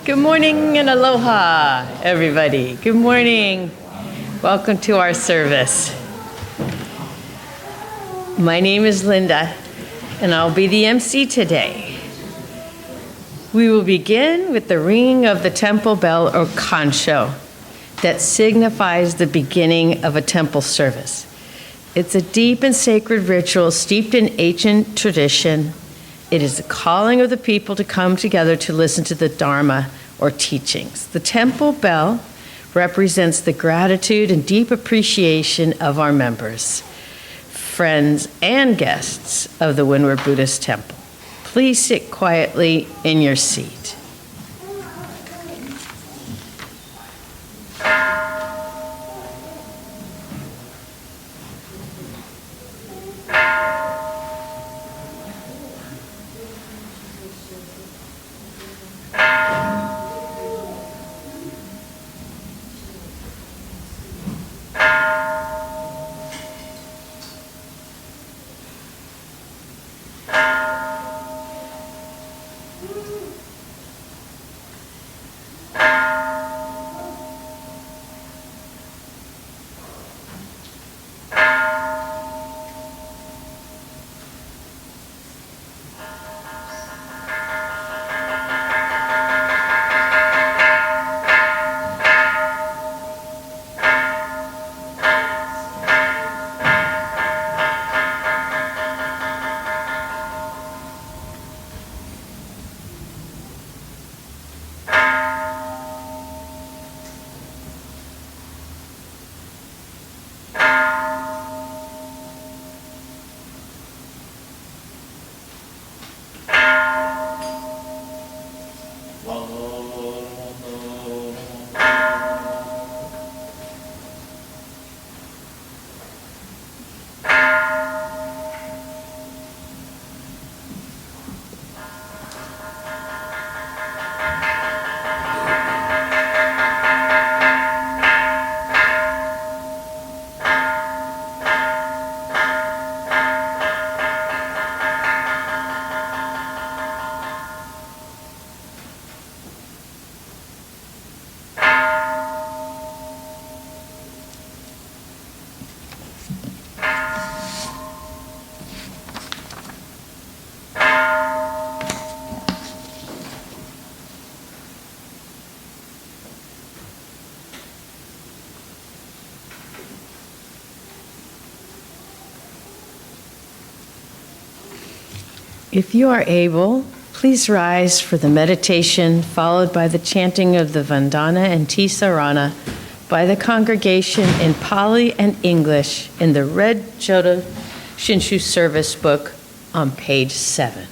Good morning and aloha, everybody. Good morning. Welcome to our service. My name is Linda, and I'll be the MC today. We will begin with the ringing of the temple bell, or Kansho, that signifies the beginning of a temple service. It's a deep and sacred ritual steeped in ancient tradition. It is the calling of the people to come together to listen to the Dharma, or teachings. The temple bell represents the gratitude and deep appreciation of our members, friends, and guests of the Windward Buddhist Temple. Please sit quietly in your seat. If you are able, please rise for the meditation, followed by the chanting of the Vandana Ti-Sarana by the congregation in Pali and English in the red Jodo Shinshu service book on page 7.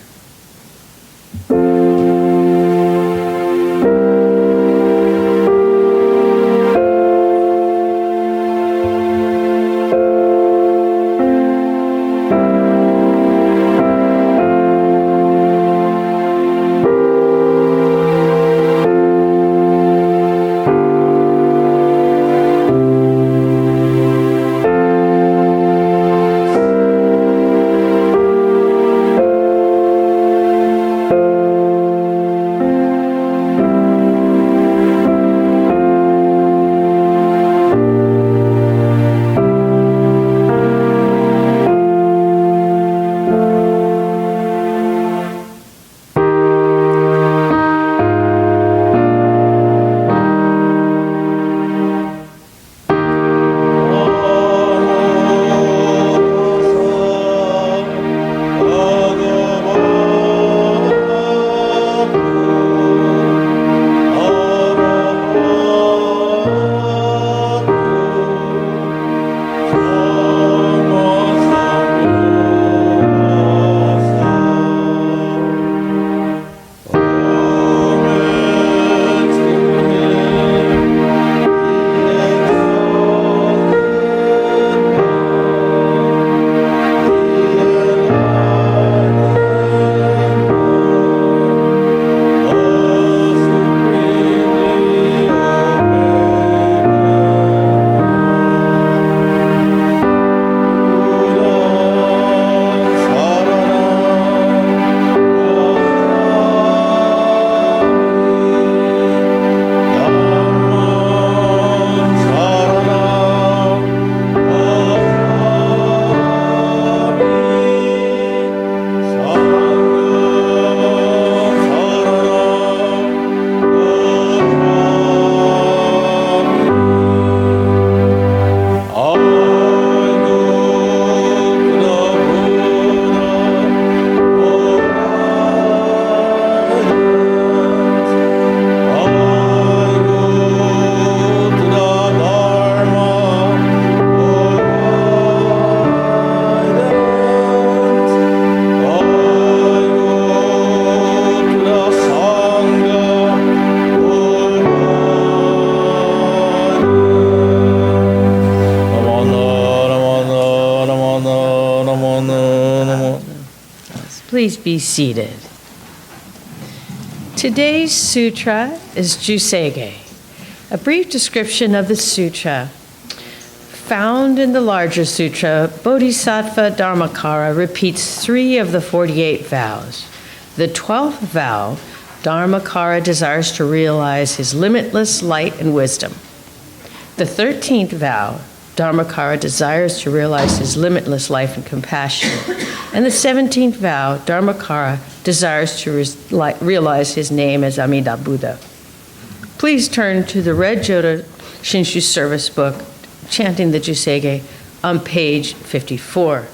Please be seated. Today's sutra is Juseige, a brief description of the sutra. Found in the larger sutra, Bodhisattva Dharmakara repeats 3 of the 48 vows. The 12th vow, Dharmakara desires to realize his limitless light and wisdom. The 13th vow, Dharmakara desires to realize his limitless life and compassion. And the 17th vow, Dharmakara desires to realize his name as Amida Buddha. Please turn to the red Jodo Shinshu service book, chanting the Juseige, on page 54.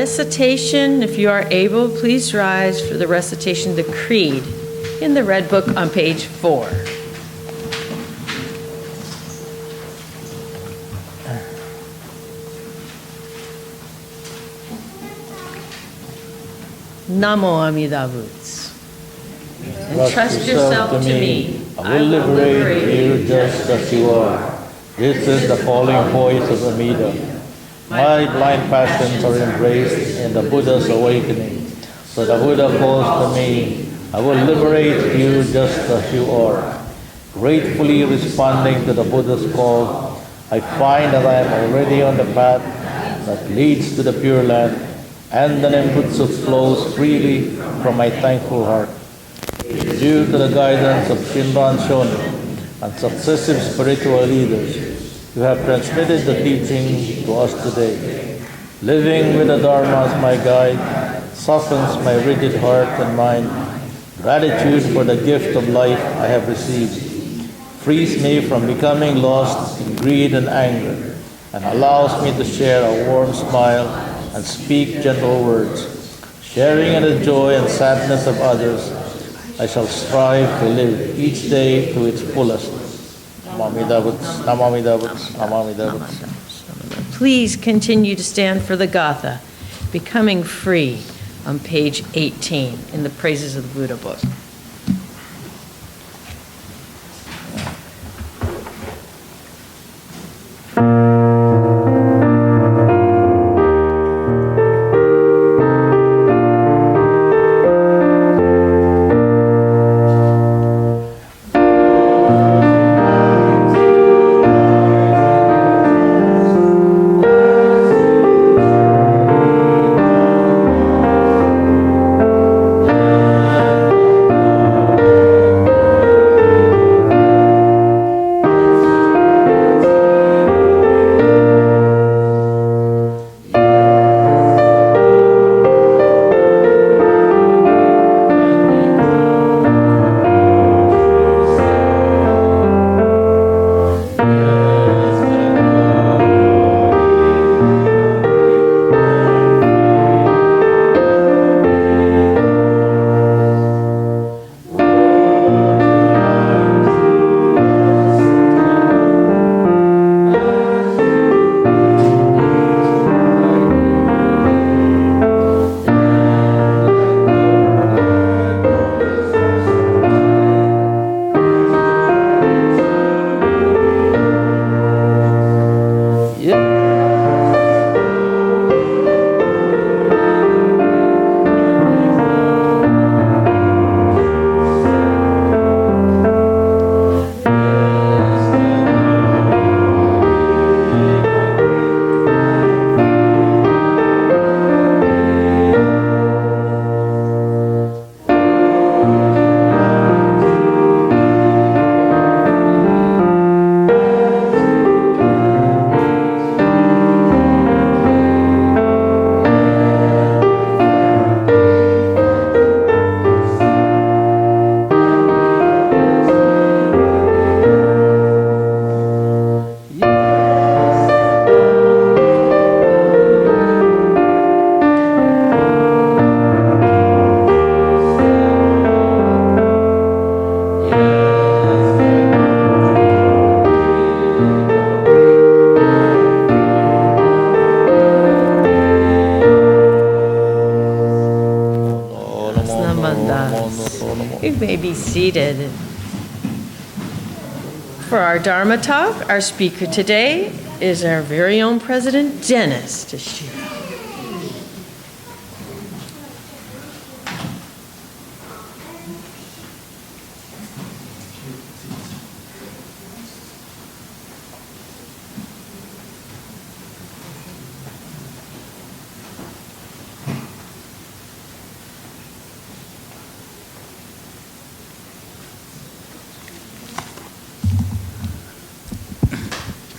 recitation. If you are able, please rise for the recitation, the Creed, in the Red Book on page 4. Namo Amida Butsu. Entrust yourself to me. I will liberate you just as you are. This is the calling voice of Amida. My blind passions are embraced in the Buddha's awakening. So the Buddha calls to me, I will liberate you just as you are. Gratefully responding to the Buddha's call, I find that I am already on the path that leads to the Pure Land, and the Nembutsu flows freely from my thankful heart. Due to the guidance of Shinran and successive spiritual leaders who have transmitted the teaching to us today. Living with the Dharma as my guide softens my rigid heart and mind. Gratitude for the gift of life I have received frees me from becoming lost in greed and anger, and allows me to share a warm smile and speak gentle words. Sharing in the joy and sadness of others, I shall strive to live each day to its fullest. Please continue to stand for the Gatha, Becoming Free, on page 18 in the Praises of the Buddha book. You may be seated. For our Dharma Talk, our speaker today is our very own President Dennis Tashiro.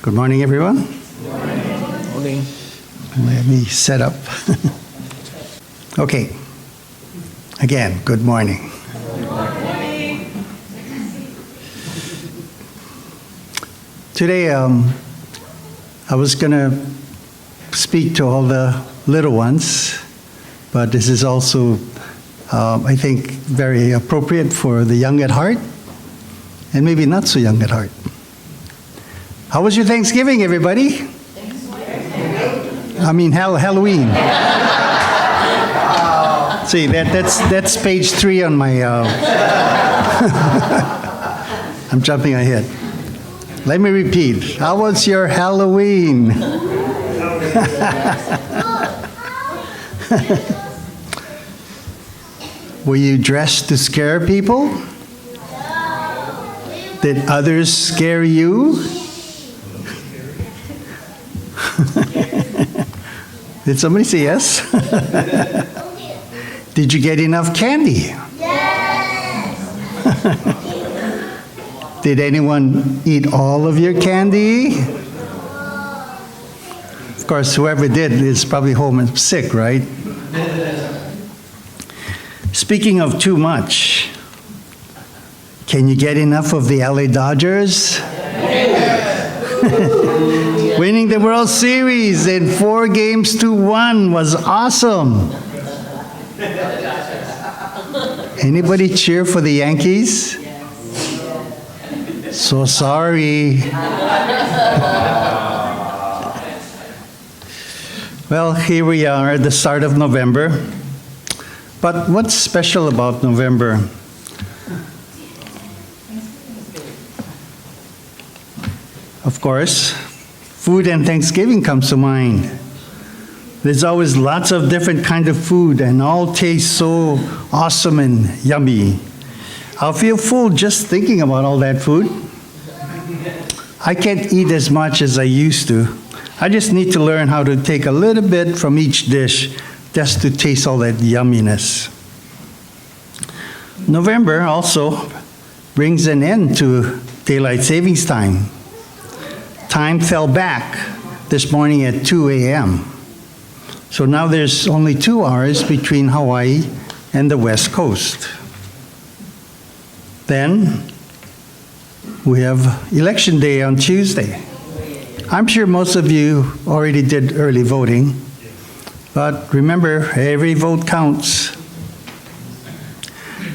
Good morning, everyone. Good morning. Let me set up. Okay. Again, good morning. Today, I was going to speak to all the little ones, but this is also, I think, very appropriate for the young at heart, and maybe not so young at heart. How was your Thanksgiving, everybody? I mean, Halloween. See, that's page 3 on my... I'm jumping ahead. Let me repeat. How was your Halloween? Were you dressed to scare people? Did others scare you? Did somebody say yes? Did you get enough candy? Yes. Did anyone eat all of your candy? Of course, whoever did is probably home and sick, right? Speaking of too much, can you get enough of the LA Dodgers? Winning the World Series in 4-1 was awesome. Anybody cheer for the Yankees? So sorry. Well, here we are at the start of November. But what's special about November? Of course, food and Thanksgiving comes to mind. There's always lots of different kind of food and all taste so awesome and yummy. I'll feel full just thinking about all that food. I can't eat as much as I used to. I just need to learn how to take a little bit from each dish just to taste all that yumminess. November also brings an end to daylight savings time. Time fell back this morning at 2 a.m. So now there's only 2 hours between Hawaii and the West Coast. Then we have Election Day on Tuesday. I'm sure most of you already did early voting, but remember, every vote counts.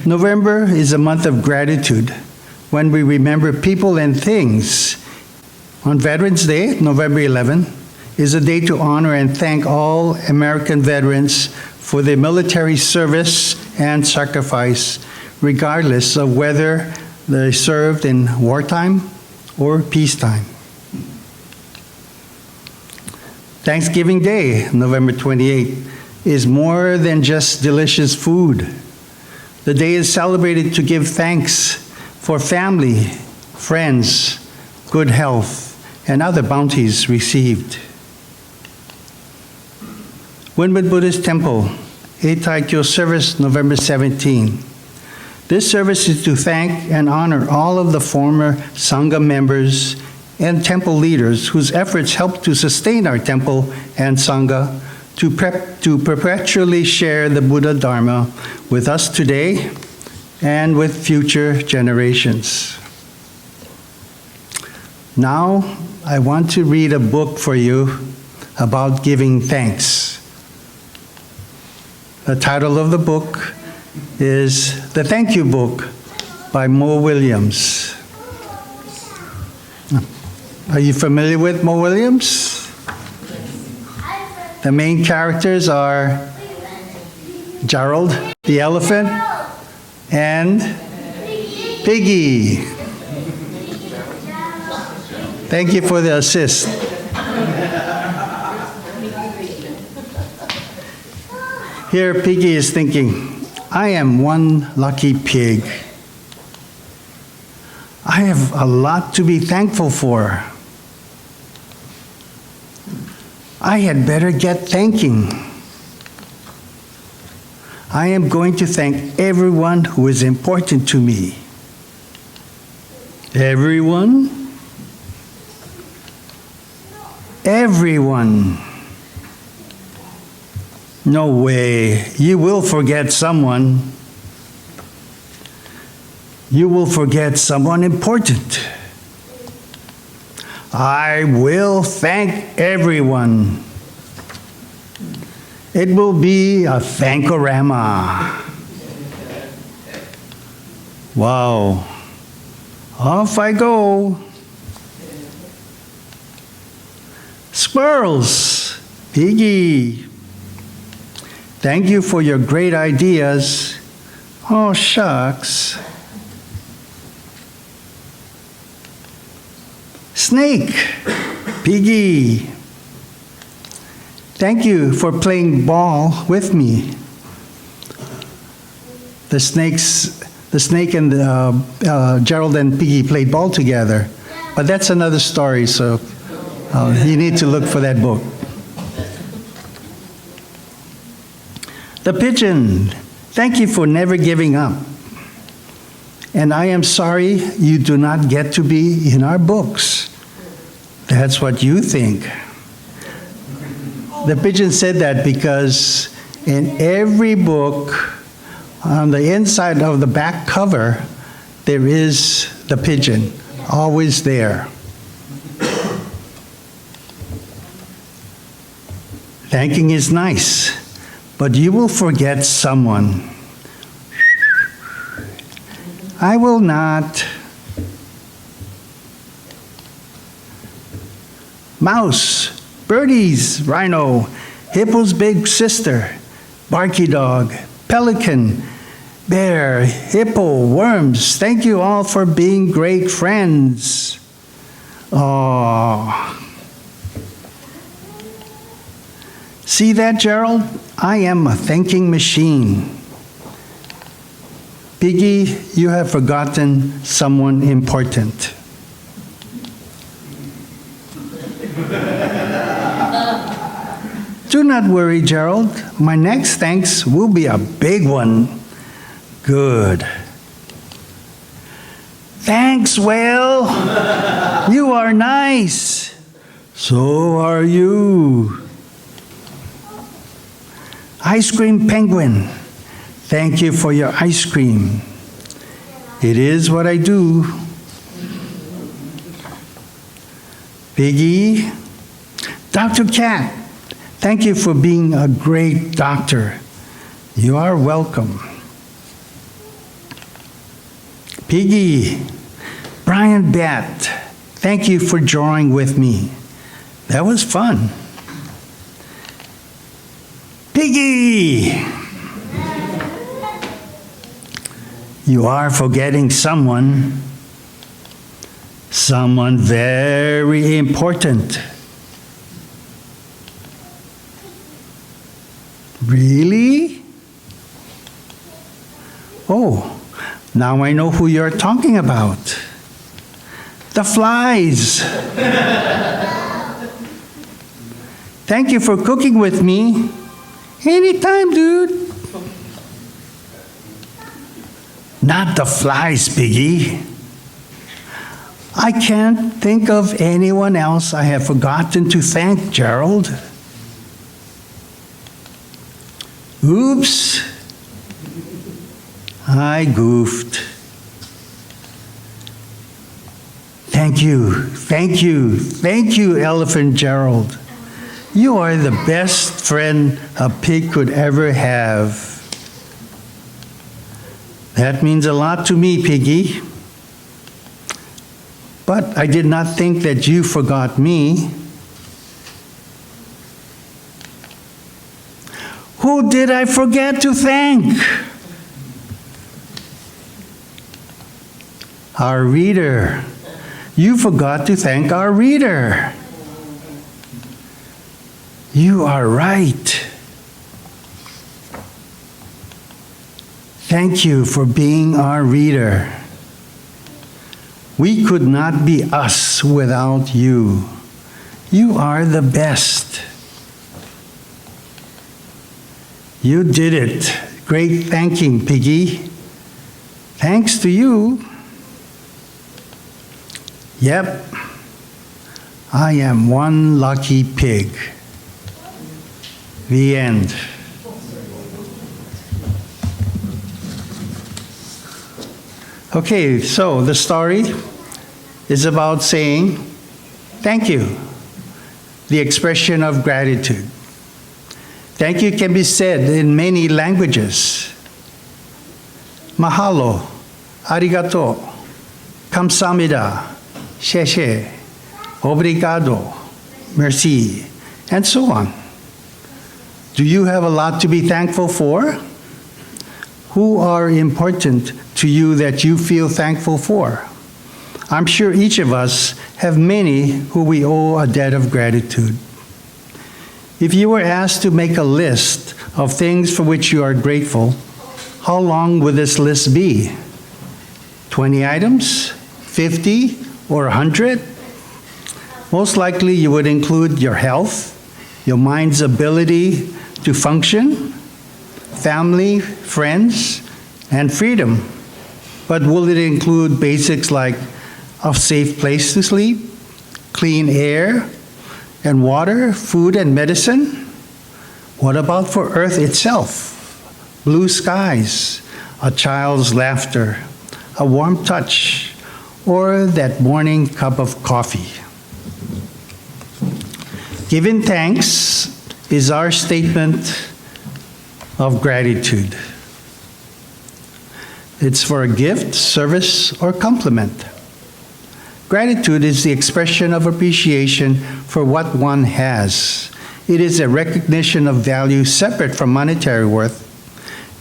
November is a month of gratitude when we remember people and things. On Veterans Day, November 11, is a day to honor and thank all American veterans for their military service and sacrifice, regardless of whether they served in wartime or peacetime. Thanksgiving Day, November 28, is more than just delicious food. The day is celebrated to give thanks for family, friends, good health, and other bounties received. Windward Buddhist Temple, Eitaikyo service, November 17. This service is to thank and honor all of the former Sangha members and temple leaders whose efforts help to sustain our temple and Sangha to perpetually share the Buddha Dharma with us today and with future generations. Now, I want to read a book for you about giving thanks. The title of the book is The Thank You Book by Mo Willems. Are you familiar with Mo Willems? The main characters are Gerald, the elephant, and Piggie. Thank you for the assist. Here, Piggie is thinking, I am one lucky pig. I have a lot to be thankful for. I had better get thanking. I am going to thank everyone who is important to me. Everyone? Everyone. No way. You will forget someone. You will forget someone important. I will thank everyone. It will be a thankorama. Wow. Off I go. Squirrels, Piggie. Thank you for your great ideas. Oh, shucks. Snake, Piggie. Thank you for playing ball with me. The snake and Gerald and Piggie played ball together. But that's another story, so you need to look for that book. The pigeon, thank you for never giving up. And I am sorry you do not get to be in our books. That's what you think. The pigeon said that because in every book, on the inside of the back cover, there is the pigeon, always there. Thanking is nice, but you will forget someone. I will not. Mouse, birdies, rhino, hippo's big sister, barky dog, pelican, bear, hippo, worms. Thank you all for being great friends. Oh. See that, Gerald? I am a thanking machine. Piggie, you have forgotten someone important. Do not worry, Gerald. My next thanks will be a big one. Good. Thanks, whale. You are nice. So are you. Ice cream penguin. Thank you for your ice cream. It is what I do. Piggie. Dr. Cat. Thank you for being a great doctor. You are welcome. Piggie, Brian Bat, thank you for drawing with me. That was fun. Piggie, you are forgetting someone very important. Really? Oh, now I know who you're talking about. The flies. Thank you for cooking with me. Anytime, dude. Not the flies, Piggie. I can't think of anyone else I have forgotten to thank, Gerald. Oops. I goofed. Thank you, Elephant Gerald. You are the best friend a pig could ever have. That means a lot to me, Piggie. But I did not think that you forgot me. Who did I forget to thank? Our reader. You forgot to thank our reader. You are right. Thank you for being our reader. We could not be us without you. You are the best. You did it. Great thanking, Piggie. Thanks to you. Yep. I am one lucky pig. The end. Okay, so the story is about saying thank you, the expression of gratitude. Thank you can be said in many languages. Mahalo, arigato, kamsamida, sheshe, obrigado, merci, and so on. Do you have a lot to be thankful for? Who are important to you that you feel thankful for? I'm sure each of us have many who we owe a debt of gratitude. If you were asked to make a list of things for which you are grateful, how long would this list be? 20 items? 50? Or 100? Most likely you would include your health, your mind's ability to function, family, friends, and freedom. But will it include basics like a safe place to sleep, clean air and water, food and medicine? What about for Earth itself? Blue skies, a child's laughter, a warm touch, or that morning cup of coffee. Giving thanks is our statement of gratitude. It's for a gift, service, or compliment. Gratitude is the expression of appreciation for what one has. It is a recognition of value separate from monetary worth.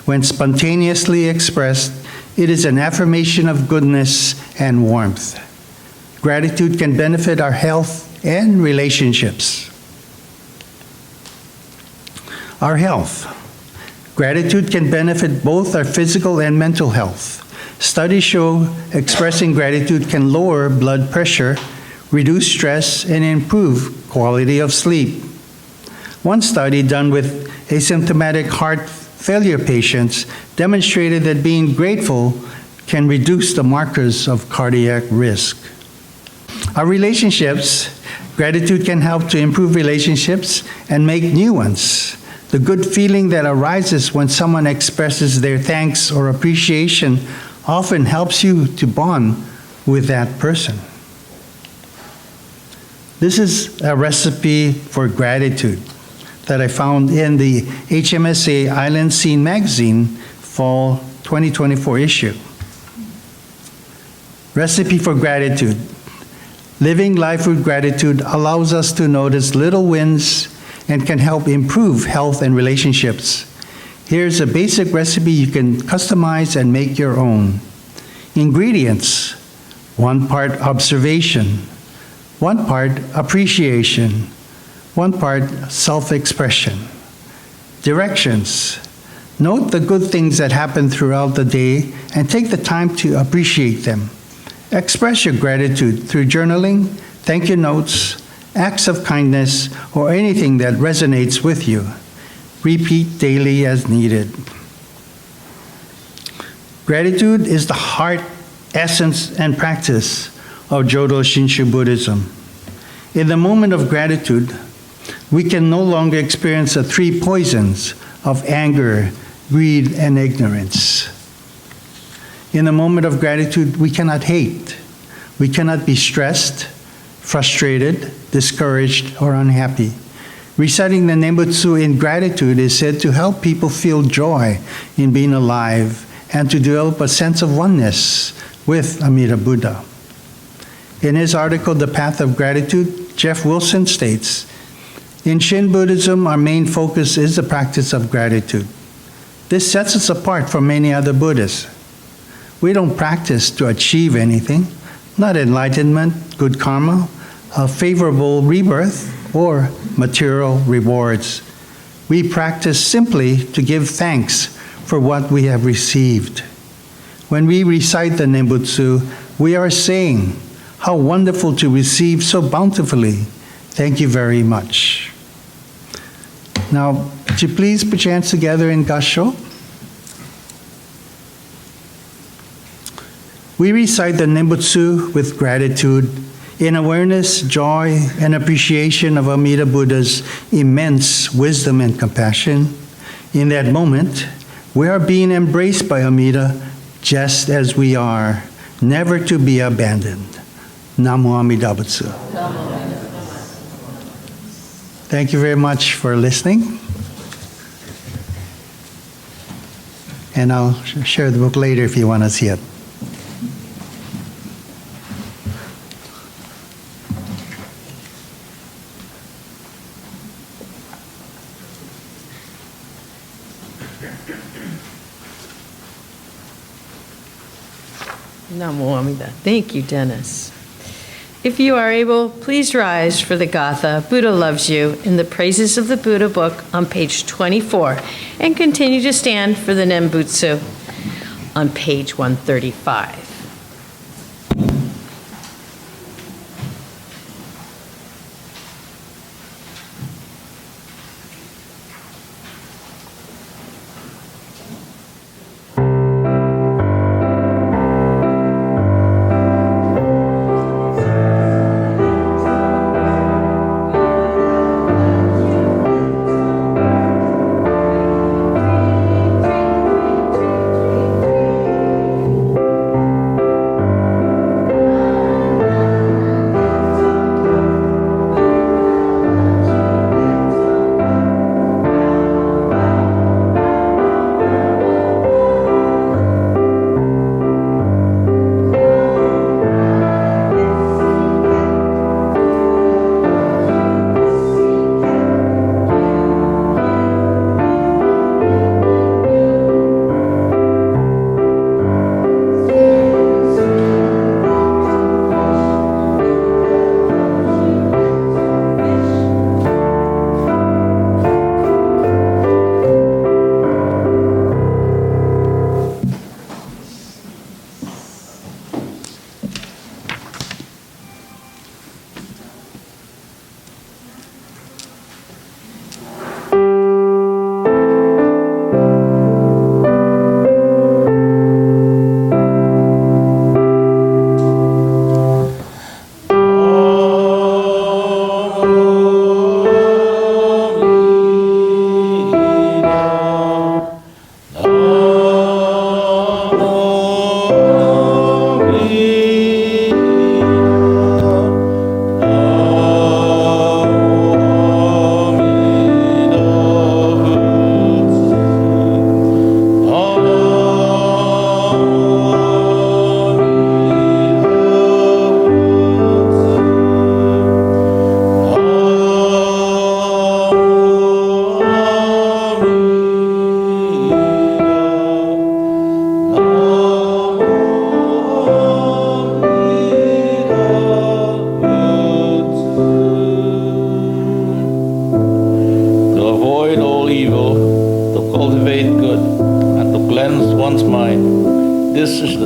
When spontaneously expressed, it is an affirmation of goodness and warmth. Gratitude can benefit our health and relationships. Our health. Gratitude can benefit both our physical and mental health. Studies show expressing gratitude can lower blood pressure, reduce stress, and improve quality of sleep. One study done with asymptomatic heart failure patients demonstrated that being grateful can reduce the markers of cardiac risk. Our relationships. Gratitude can help to improve relationships and make new ones. The good feeling that arises when someone expresses their thanks or appreciation often helps you to bond with that person. This is a recipe for gratitude that I found in the HMSA Island Scene magazine fall 2024 issue. Recipe for gratitude. Living life with gratitude allows us to notice little wins and can help improve health and relationships. Here's a basic recipe you can customize and make your own. Ingredients: 1 part observation, 1 part appreciation, 1 part self-expression. Directions: note the good things that happen throughout the day and take the time to appreciate them. Express your gratitude through journaling, thank you notes, acts of kindness, or anything that resonates with you. Repeat daily as needed. Gratitude is the heart, essence, and practice of Jodo Shinshu Buddhism. In the moment of gratitude, we can no longer experience the 3 poisons of anger, greed, and ignorance. In the moment of gratitude, we cannot hate. We cannot be stressed, frustrated, discouraged, or unhappy. Reciting the Nembutsu in gratitude is said to help people feel joy in being alive and to develop a sense of oneness with Amida Buddha. In his article, The Path of Gratitude, Jeff Wilson states, "In Shin Buddhism, our main focus is the practice of gratitude. This sets us apart from many other Buddhists. We don't practice to achieve anything, not enlightenment, good karma, a favorable rebirth, or material rewards. We practice simply to give thanks for what we have received. When we recite the Nembutsu, we are saying, how wonderful to receive so bountifully. Thank you very much." Now, would you please put your hands together in Kansho? We recite the Nembutsu with gratitude, in awareness, joy, and appreciation of Amida Buddha's immense wisdom and compassion. In that moment, we are being embraced by Amida just as we are, never to be abandoned. Namo Amida Butsu. Thank you very much for listening. And I'll share the book later if you want to see it. Namo Amida. Thank you, Dennis. If you are able, please rise for the Gatha, Buddha Loves You, in the Praises of the Buddha book on page 24, and continue to stand for the Nembutsu on page 135.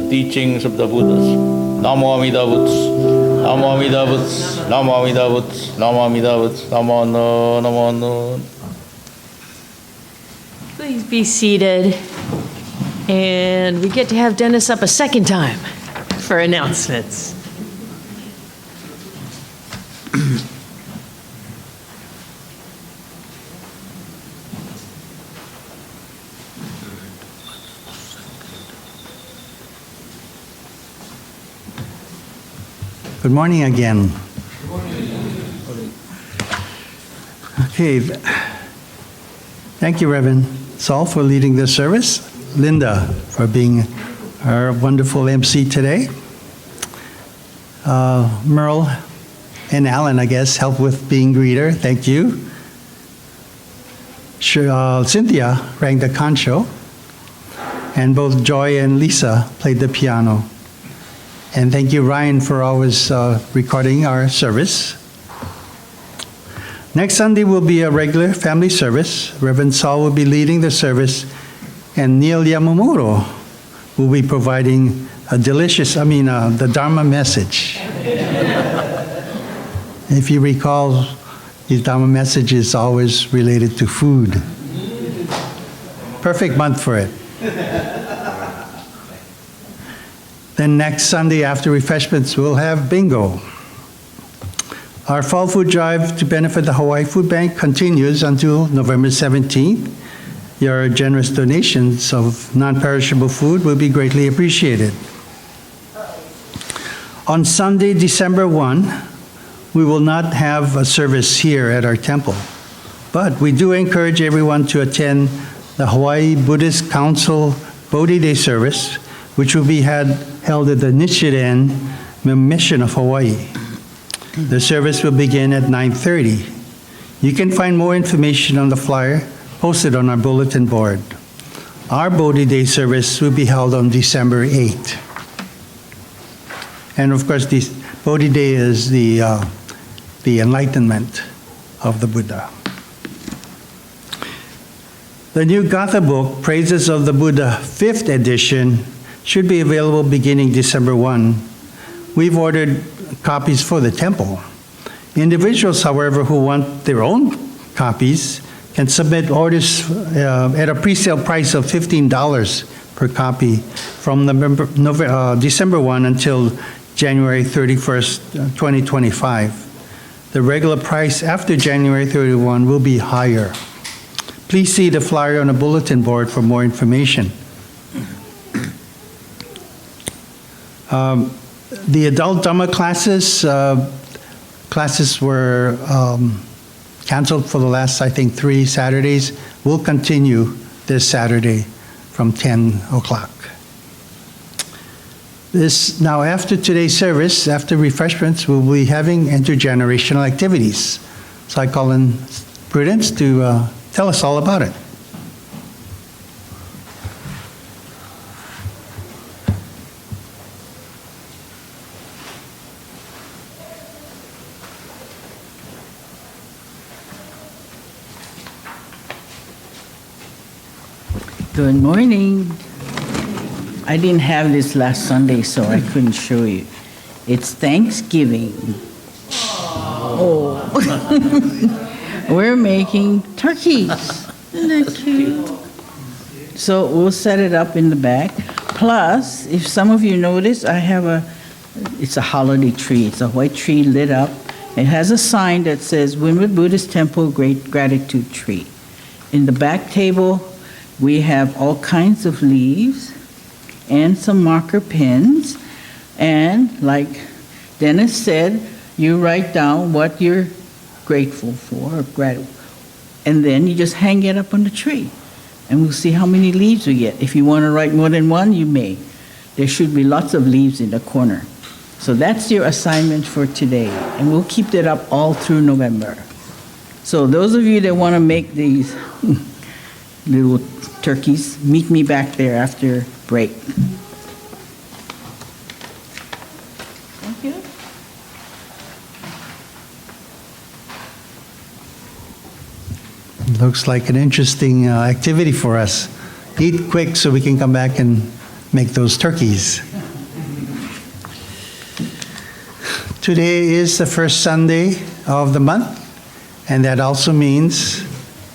Teachings of the Buddhas. Namo Amida Butsu, Namo Amida Butsu, Namo Amida Butsu, Namo Amida Butsu, Namo No, Namo No. Please be seated. And we get to have Dennis up a second time for announcements. Good morning again. Okay. Thank you, Reverend Saul, for leading this service. Linda, for being our wonderful MC today. Merle and Alan, I guess, helped with being greeter. Thank you. Cynthia rang the Kansho. And both Joy and Lisa played the piano. And thank you, Ryan, for always recording our service. Next Sunday will be a regular family service. Reverend Saul will be leading the service, and Neil Yamamuro will be providing a the Dharma message. If you recall, his Dharma message is always related to food. Perfect month for it. Then next Sunday after refreshments, we'll have bingo. Our fall food drive to benefit the Hawaii Food Bank continues until November 17th. Your generous donations of non-perishable food will be greatly appreciated. On Sunday, December 1, we will not have a service here at our temple, but we do encourage everyone to attend the Hawaii Buddhist Council Bodhi Day service, which will be held at the Nichiren Mission of Hawaii. The service will begin at 9:30. You can find more information on the flyer posted on our bulletin board. Our Bodhi Day service will be held on December 8th. And of course, this Bodhi Day is the enlightenment of the Buddha. The new Gatha book, Praises of the Buddha, 5th edition, should be available beginning December 1. We've ordered copies for the temple. Individuals, however, who want their own copies can submit orders at a pre-sale price of $15 per copy from December 1 until January 31st, 2025. The regular price after January 31 will be higher. Please see the flyer on the bulletin board for more information. The adult Dhamma classes were canceled for the last, I think, 3 Saturdays. We'll continue this Saturday from 10 o'clock. Now, after today's service, after refreshments, we'll be having intergenerational activities. So I call in Prudence to tell us all about it. Good morning. I didn't have this last Sunday, so I couldn't show you. It's Thanksgiving. Oh. We're making turkeys. Isn't that cute? So we'll set it up in the back. Plus, if some of you notice, I have it's a holiday tree. It's a white tree lit up. It has a sign that says Windward Buddhist Temple Great Gratitude Tree. In the back table, we have all kinds of leaves and some marker pens. And like Dennis said, you write down what you're grateful for, and then you just hang it up on the tree. And we'll see how many leaves we get. If you want to write more than one, you may. There should be lots of leaves in the corner. So that's your assignment for today. And we'll keep that up all through November. So those of you that want to make these little turkeys, meet me back there after break. Thank you. Looks like an interesting activity for us. Eat quick so we can come back and make those turkeys. Today is the first Sunday of the month, and that also means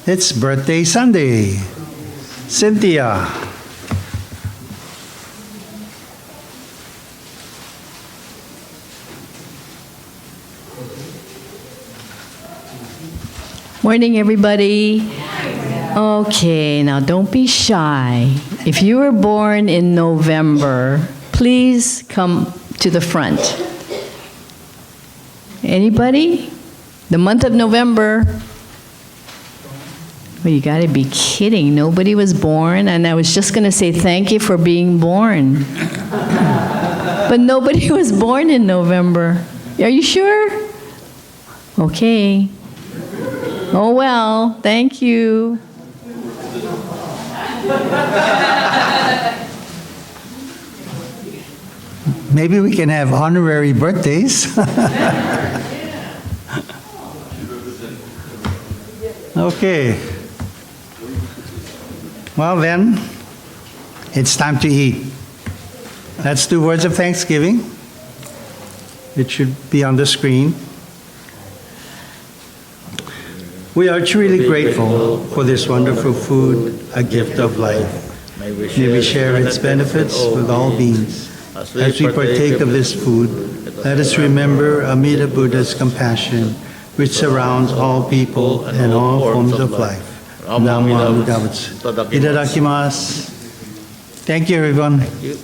it's birthday Sunday. Cynthia. Morning, everybody. Okay, now don't be shy. If you were born in November, please come to the front. Anybody? The month of November. Well, you got to be kidding. Nobody was born, and I was just going to say thank you for being born. But nobody was born in November. Are you sure? Okay. Oh, well, thank you. Maybe we can have honorary birthdays. Okay. Well then, it's time to eat. Let's do words of thanksgiving. It should be on the screen. We are truly grateful for this wonderful food, a gift of life. May we share its benefits with all beings. As we partake of this food, let us remember Amida Buddha's compassion, which surrounds all people and all forms of life. Namo Buddhaya. Itadakimasu. Thank you, everyone. Thank you.